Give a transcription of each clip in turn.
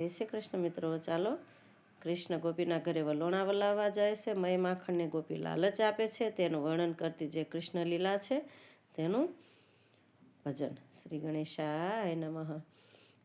જય શ્રી કૃષ્ણ મિત્રો, ચાલો કૃષ્ણ ગોપીના ઘરે વલોણા વલાવવા જાય છે. મય માખણને ગોપી લાલચ આપે છે, તેનું વર્ણન કરતી જે કૃષ્ણ લીલા છે તેનું ભજન. શ્રી ગણેશાય નમઃ.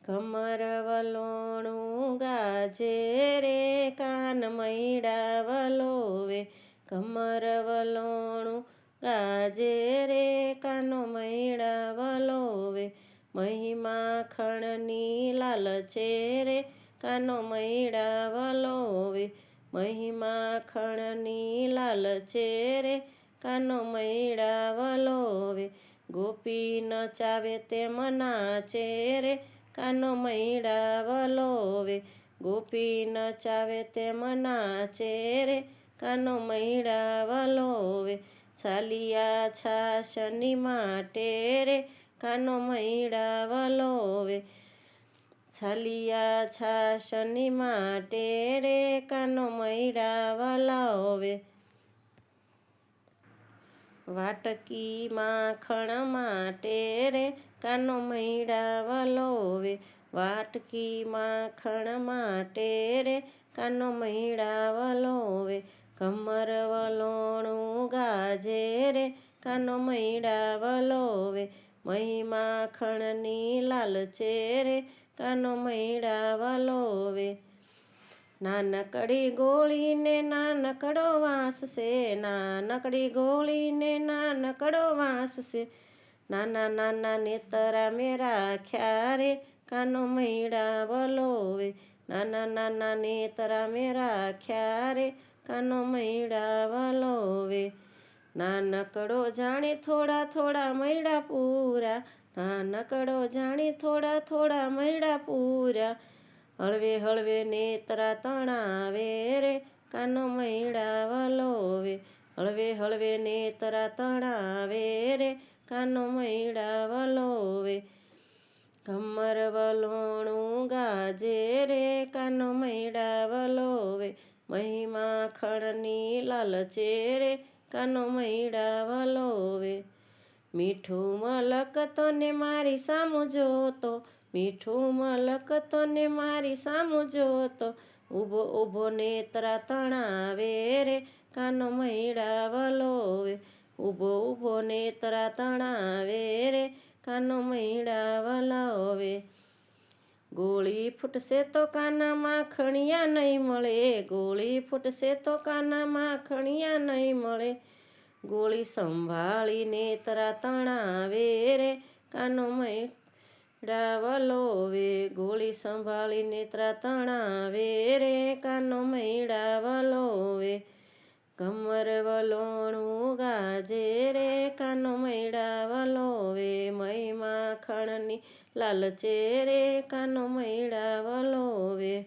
કમર વલોણું ગાજે રે, કાન મૈડા વલોવે. કમર વલોણું ગાજે રે, કાનો મૈડા વલોવે. મહિમા ખણની લાલચે રે, કાનો મૈડા વલોવે. મહિમા ખણની લાલચે રે, કાનો મૈડા વલોવે. ગોપી નચાવે તેમ નાચે રે, કાનો મૈડા વલોવે. ગોપી નચાવે તેમ નાચે રે, કાનો મૈડા વલોવે. છાલિયા છાશની માટે રે, કાનો મૈડા વલોવે. છાલિયા છાશની માટે રે, કાનો મૈડા વલોવે. વાટકી માખણ માટે રે, કાનો મૈડા વલોવે. વાટકી માખણ માટે રે, કાનો મૈડા વલોવે. કમર વલોણું ગાજે રે, કાનો મૈડા વલોવે. મહિમા ખણની લાલચે રે, કાનો મૈડા વલોવે. નાનકડી ગોળીને નાનકડો વાંસ છે, નાનકડી ગોળીને નાનકડો વાંસ છે. નાના નાના નેતરા મેં રાખ્યા રે, કાનો મૈડા વલોવે. નાના નાના નેતરા મેં રાખ્યા રે, કાનો મૈડા વલોવે. નાનકડો જાણી થોડા થોડા મૈડા પૂરા, નાનકડો જાણી થોડા થોડા મૈડા પૂરા. હળવે હળવે નેતરા તણાવે રે, કાનો મૈડા વલોવે. હળવે હળવે નેતરા તણાવે રે, કાનો મૈડા વલોવે. કમર વલોણું ગાજે રે, કાનો મૈડા વલોવે. મહિમા ખણની લાલચે રે, કાનો મૈડા વલોવે. મીઠું મલકતો ને મારી સામું જોતો, મીઠું મલકતો ને મારી સામું જોતો. ઊભો ઊભો નેતરા તણાવે રે, કાનો મૈડા વલોવે. ઊભો ઊભો નેતરા તણાવે રે, કાનો મૈડા વલોવે. ગોળી ફૂટશે તો કાના માખણિયા નહીં મળે, ગોળી ફૂટશે તો કાના માખણિયા નહીં મળે. ગોળી સંભાળી નેતરા તણાવે રે, કાનો મૈડા વલોવે. ગોળી સંભાળી નેતરા તણાવે રે, કાનો મૈડા વલોવે. કમર વલોણું ગાજે રે, કાનો મૈડા વલોવે. મહિમા ખણની લાલચે રે, કાનો મૈડા વલોવે.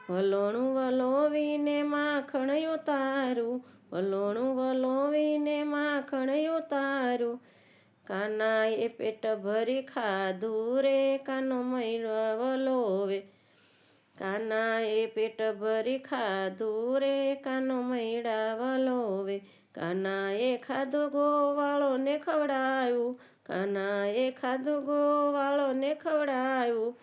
વલોણું વલોવીને માખણ ઉતારું, વલોણું વલોવીને માખણ ઉતારું. કાનાએ પેટ ભરી ખાધું રે, કાનો મૈડા વલોવે. કાનાએ પેટ ભરી ખાધું રે, કાનો મૈડા વલોવે. કાનાએ ખાધું ગોવાળોને ખવડાવ્યું, કાનાએ ખાધું ગોવાળોને ખવડાવ્યું.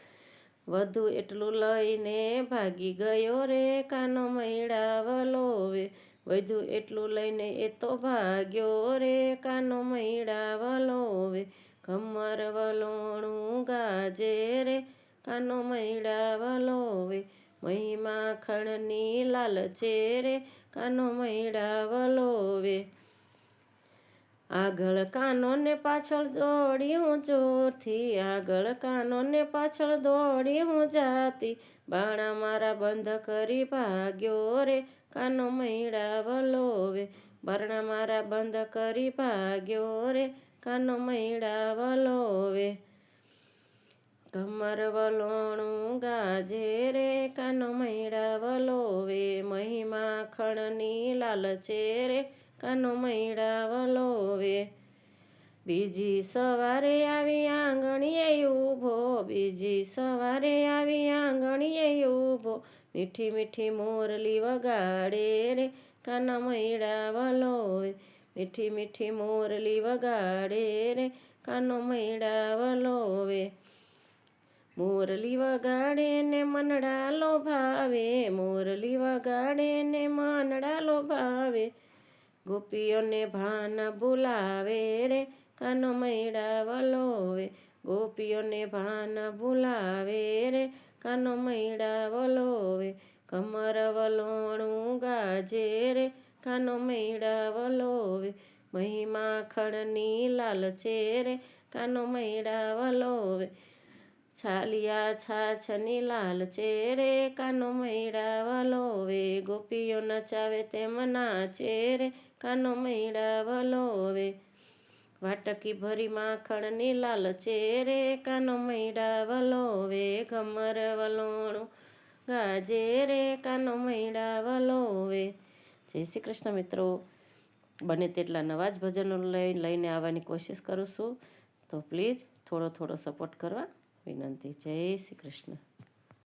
વધુ એટલું લઈને ભાગી ગયો રે, કાનો મૈડા વલોવે. વધુ એટલું લઈને એ તો ભાગ્યો રે, કાનો મૈડા વલોવે. કમર વલોણું ગાજે રે, કાનો મૈડા વલોવે. મહિમા ખણની લાલચે રે, કાનો મૈડા વલોવે. આગળ કાનો ને પાછળ દોડી હું જોરથી, આગળ કાનો ને પાછળ દોડી હું જાતી. બાણા મારા બંધ કરી ભાગ્યો રે, કાનો મૈડા વલોવે. બારણા મારા બંધ કરી ભાગ્યો રે, કાનો મૈડા વલોવે. કમર વલોણું ગાજે રે, કાનો મૈડા વલોવે. મહિમા ખણની લાલચે રે, કાનો મૈડા વલોવે. બીજી સવારે આવી આંગણીએ ઊભો, બીજી સવારે આવી આંગણીએ ઊભો. મીઠી મીઠી મોરલી વગાડે રે, કાના મૈડા વલોવે. મીઠી મીઠી મોરલી વગાડે રે, કાનો મૈડા વલોવે. મોરલી વગાડે ને મનડા લોભાવે, મોરલી વગાડે ને મનડા લોભાવે, ગોપીઓને ભાન ભૂલાવે રે કાનો મૈડા વલોવે, ગોપીઓને ભાન ભૂલાવે રે કાનો મૈડા વલોવે, કમર વલોણું ગાજે રે કાનો મૈડા વલોવે, મહી માખણની લાલ છે રે કાનો મૈડા વલોવે, છાલિયા છાછની લાલ છે રે કાનો મૈડા વલોવે, ગોપીઓ નચાવે તેમ નાચે રે કાનો મૈડા વલોવે, વાટકી ભરી માખણની લાલ છે રે કાનો મૈડા વલોવે, ઘમર વલોણું ગાજે રે કાનો મૈડા વલોવે. જય શ્રી કૃષ્ણ મિત્રો. બને તેટલા નવા જ ભજનો લઈને આવવાની કોશિશ કરું છું, તો પ્લીઝ થોડો સપોર્ટ કરવા વિનંતી. જય શ્રી કૃષ્ણ.